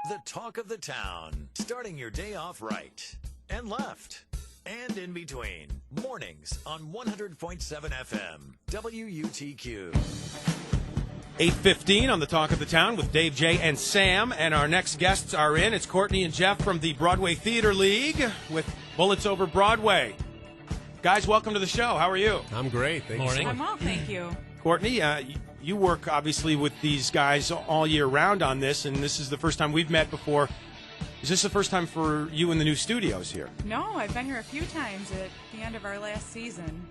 The talk of the town. Starting your day off right and left and in between. Mornings on 100.7 FM. WUTQ. 8:15 on the Talk of the Town with Dave, Jay, and Sam. And our next guests are in. It's Courtney and Jeff from the Broadway Theater League with Bullets Over Broadway. Guys, welcome to the show. How are you? I'm great. Thank you. I'm well, thank you. Courtney, you work obviously with these guys all year round on this, and this is the first time we've met before. Is this the first time for you in the new studios here? No, I've been here a few times at the end of our last season.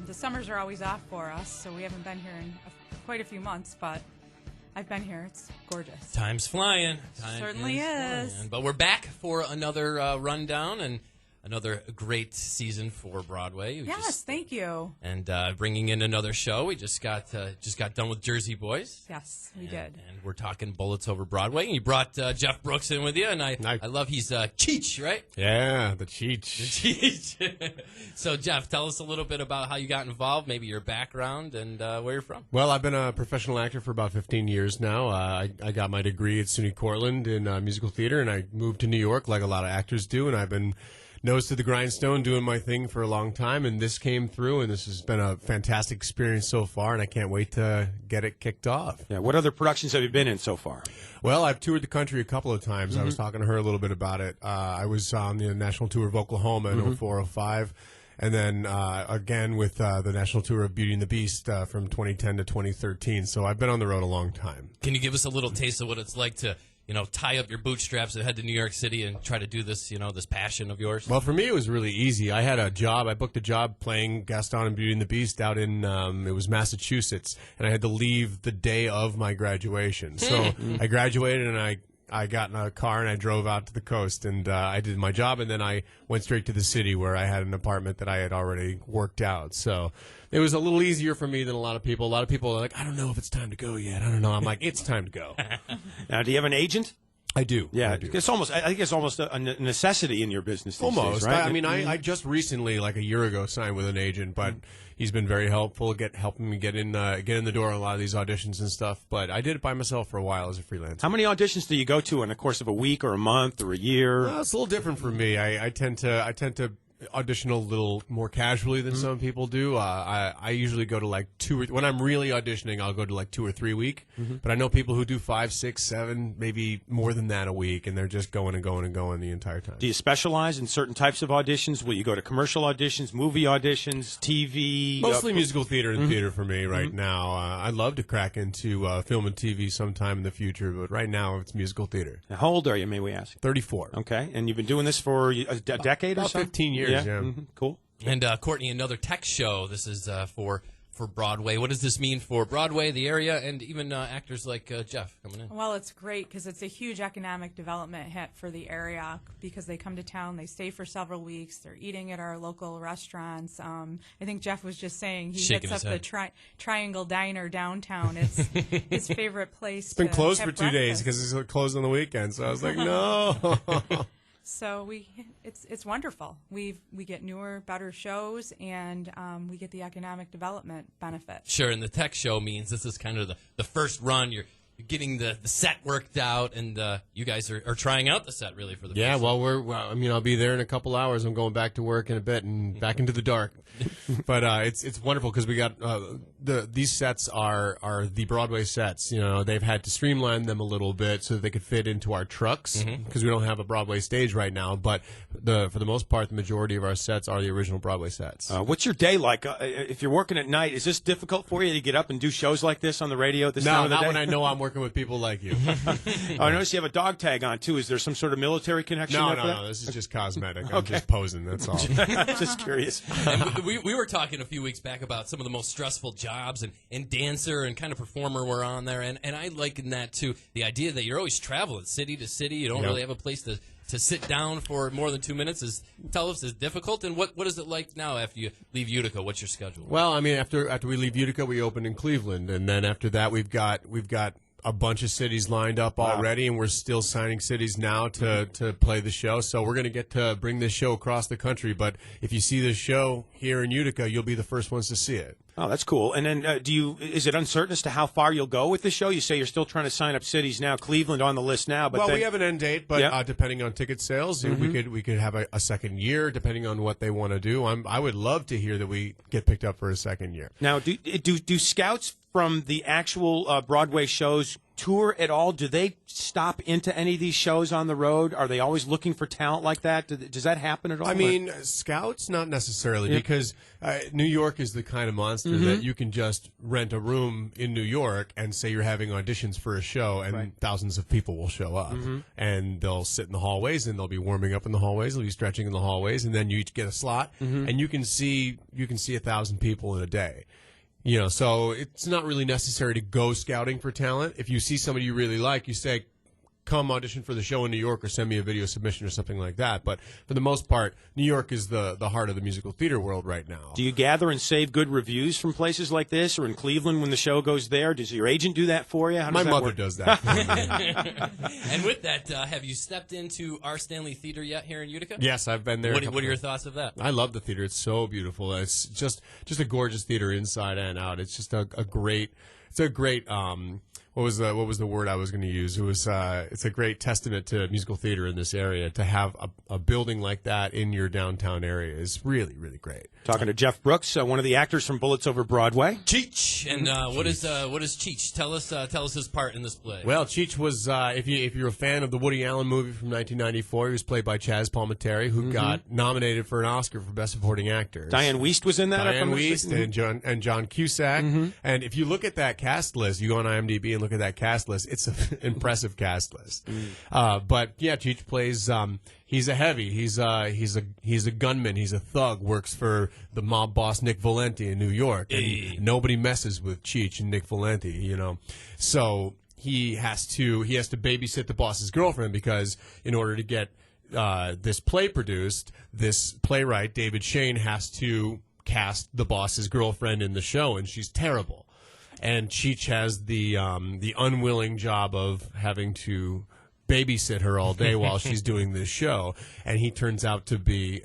The summers are always off for us, so we haven't been here in quite a few months, but I've been here. It's gorgeous. Time's flying. Certainly is. Flying. But we're back for another rundown and another great season for Broadway. Yes, thank you. And bringing in another show. We just got done with Jersey Boys. Yes, we did. And we're talking Bullets Over Broadway. And you brought Jeff Brooks in with you, and I love he's Cheech, right? Yeah, the Cheech. Cheech. So, Jeff, tell us a little bit about how you got involved, maybe your background, and where you're from. Well, I've been a professional actor for about 15 years now. I got my degree at SUNY Cortland in musical theater, and I moved to New York like a lot of actors do, and I've been nose to the grindstone doing my thing for a long time, and this came through, and this has been a fantastic experience so far, and I can't wait to get it kicked off. Yeah. What other productions have you been in so far? Well, I've toured the country a couple of times. I was talking to her a little bit about it. I was on the national tour of Oklahoma in 04-05, and then again with the national tour of Beauty and the Beast from 2010 to 2013. So I've been on the road a long time. Can you give us a little taste of what it's like to tie up your bootstraps and head to New York City and try to do this, this passion of yours? Well, for me, it was really easy. I had a job. I booked a job playing Gaston in Beauty and the Beast out in, it was Massachusetts, and I had to leave the day of my graduation. So I graduated, and I got in a car, and I drove out to the coast, and I did my job, and then I went straight to the city where I had an apartment that I had already worked out. So it was a little easier for me than a lot of people. A lot of people are like, I don't know if it's time to go yet. I don't know. I'm like, it's time to go. Now, do you have an agent? I do. Yeah, I do. I think it's almost a necessity in your business these Almost. days, right? I mean, I just recently, like a year ago, signed with an agent, but he's been very helpful, helping me get in the door on a lot of these auditions and stuff. But I did it by myself for a while as a freelancer. How many auditions do you go to in the course of a week or a month or a year? Well, it's a little different for me. I tend to audition a little more casually than some people do. I usually go to like when I'm really auditioning, I'll go to like 2 or 3 week. But I know people who do 5, 6, 7, maybe more than that a week, and they're just going and going and going the entire time. Do you specialize in certain types of auditions? Will you go to commercial auditions, movie auditions, TV? Mostly musical theater and theater for me right now. I'd love to crack into film and TV sometime in the future, but right now it's musical theater. How old are you, may we ask? 34. Okay, and you've been doing this for a decade or so? About 15 years. Yeah. Cool. And Courtney, another tech show. This is for Broadway. What does this mean for Broadway, the area, and even actors like Jeff coming in? Well, it's great because it's a huge economic development hit for the area because they come to town, they stay for several weeks, they're eating at our local restaurants. I think Jeff was just saying he Shaking hits up the Triangle Diner downtown. It's his favorite place. It's been closed for 2 days because it's closed on the weekend. So I was like, no. So it's wonderful. We get newer, better shows, and we get the economic development benefit. Sure, and the tech show means this is kind of the first run. You're getting the set worked out, and you guys are trying out the set really for the Yeah, first well, I'll be there in a couple hours. I'm going back to work in a bit and back into the dark. But it's wonderful because we got these sets are the Broadway sets. They've had to streamline them a little bit so that they could fit into our trucks because we don't have a Broadway stage right now. But for the most part, the majority of our sets are the original Broadway sets. What's your day like? If you're working at night, is this difficult for you to get up and do shows like this on the radio at this time of the day? No, not when I know I'm working with people like you. I notice you have a dog tag on, too. Is there some sort of military connection? No. This is just cosmetic. I'm just posing, that's all. Just curious. We were talking a few weeks back about some of the most stressful jobs and dancer and kind of performer were on there, and I liken that to the idea that you're always traveling city to city. You don't really have a place to sit down for more than 2 minutes. Tell us, is difficult, and what is it like now after you leave Utica? What's your schedule? Well, I mean, after we leave Utica, we open in Cleveland, and then after that, we've got a bunch of cities lined up already, and we're still signing cities now to play the show. So we're going to get to bring this show across the country. But if you see this show here in Utica, you'll be the first ones to see it. Oh, that's cool. And then is it uncertain as to how far you'll go with the show? You say you're still trying to sign up cities now. Cleveland on the list now. But we have an end date, but depending on ticket sales, we could have a second year, depending on what they want to do. I would love to hear that we get picked up for a second year. Now, do scouts from the actual Broadway shows tour at all? Do they stop into any of these shows on the road? Are they always looking for talent like that? Does that happen at all? I mean, scouts, not necessarily, because New York is the kind of monster that you can just rent a room in New York and say you're having auditions for a show, and thousands of people will show up. And they'll sit in the hallways, and they'll be warming up in the hallways, they'll be stretching in the hallways, and then you each get a slot, and you can see 1,000 people in a day. So it's not really necessary to go scouting for talent. If you see somebody you really like, you say, come audition for the show in New York or send me a video submission or something like that. But for the most part, New York is the heart of the musical theater world right now. Do you gather and save good reviews from places like this, or in Cleveland when the show goes there? Does your agent do that for you? My mother does that for me. And with that, have you stepped into our Stanley Theater yet here in Utica? Yes, I've been there. What are your thoughts of that? I love the theater. It's so beautiful. It's just a gorgeous theater inside and out. It's just a great what was the word I was going to use? It's a great testament to musical theater in this area. To have a building like that in your downtown area is really, really great. Talking to Jeff Brooks, one of the actors from Bullets Over Broadway. Cheech, and what is Cheech? Tell us his part in this play. Well, Cheech was if you're a fan of the Woody Allen movie from 1994, he was played by Chaz Palminteri, who got nominated for an Oscar for Best Supporting Actor. Diane Wiest was in that. Diane Wiest and John Cusack. And if you look at that cast list, you go on IMDb and look at that cast list. It's an impressive cast list. But yeah, Cheech plays. He's a heavy. He's a gunman. He's a thug. Works for the mob boss Nick Valenti in New York. And nobody messes with Cheech and Nick Valenti. So he has to babysit the boss's girlfriend, because in order to get this play produced, this playwright David Shane has to cast the boss's girlfriend in the show, and she's terrible. And Cheech has the unwilling job of having to babysit her all day while she's doing this show, and he turns out to be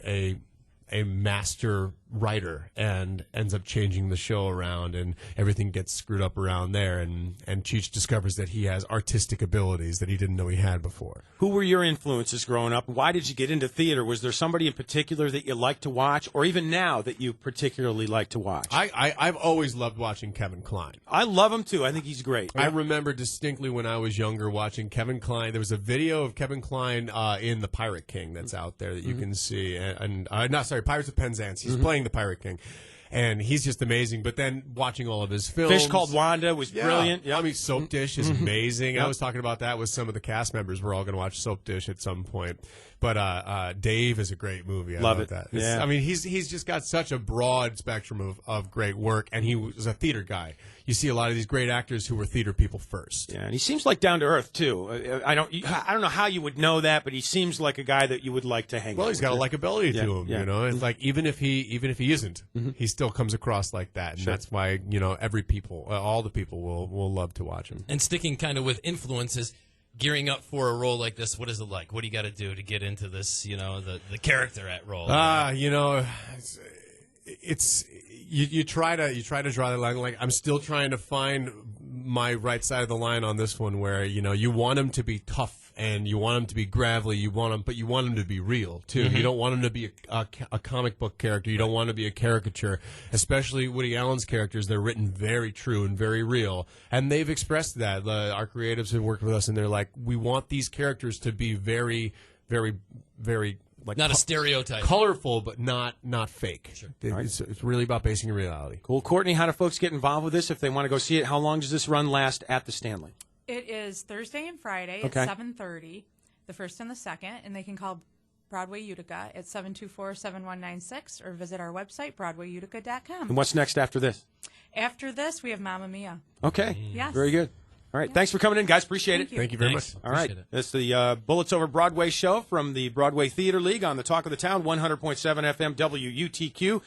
a master writer and ends up changing the show around, and everything gets screwed up around there, and Cheech discovers that he has artistic abilities that he didn't know he had before. Who were your influences growing up? Why did you get into theater? Was there somebody in particular that you liked to watch, or even now that you particularly like to watch? I've always loved watching Kevin Kline. I love him too. I think he's great. I remember distinctly when I was younger watching Kevin Kline. There was a video of Kevin Kline in The Pirate King that's out there that you can see. Pirates of Penzance. He's playing the Pirate King. And he's just amazing. But then watching all of his films. Fish Called Wanda was brilliant. Yep. I mean, Soap Dish is amazing. I was talking about that with some of the cast members. We're all going to watch Soap Dish at some point. But Dave is a great movie. I love that. Yeah. I mean, he's just got such a broad spectrum of great work, and he was a theater guy. You see a lot of these great actors who were theater people first. Yeah, and he seems like down to earth too. I don't know how you would know that, but he seems like a guy that you would like to hang out with. Well, he's got a likability to him, yeah. It's like even if he isn't, he still comes across like that, and that's why all the people will love to watch him. And sticking kind of with influences, gearing up for a role like this, what is it like? What do you got to do to get into this? The character at role. It's you try to draw the line. Like, I'm still trying to find my right side of the line on this one, where you want him to be tough and you want him to be gravelly, but you want him to be real too. You don't want him to be a comic book character. You don't want to be a caricature. Especially Woody Allen's characters, they're written very true and very real, and they've expressed that. Our creatives have worked with us, and they're like, we want these characters to be very, very, very. Like not a stereotype. Colorful, but not fake. Sure. It's really about basing in reality. Cool. Courtney, how do folks get involved with this if they want to go see it? How long does this run last at the Stanley? It is Thursday and Friday at 7:30, the first and the second, and they can call Broadway Utica at 724-7196 or visit our website, broadwayutica.com. And what's next after this? After this, we have Mamma Mia. Okay. Yes. Very good. All right. Thanks for coming in, guys. Appreciate it. Thank you very much. All right. That's the Bullets Over Broadway show from the Broadway Theater League on the Talk of the Town, 100.7 FM WUTQ.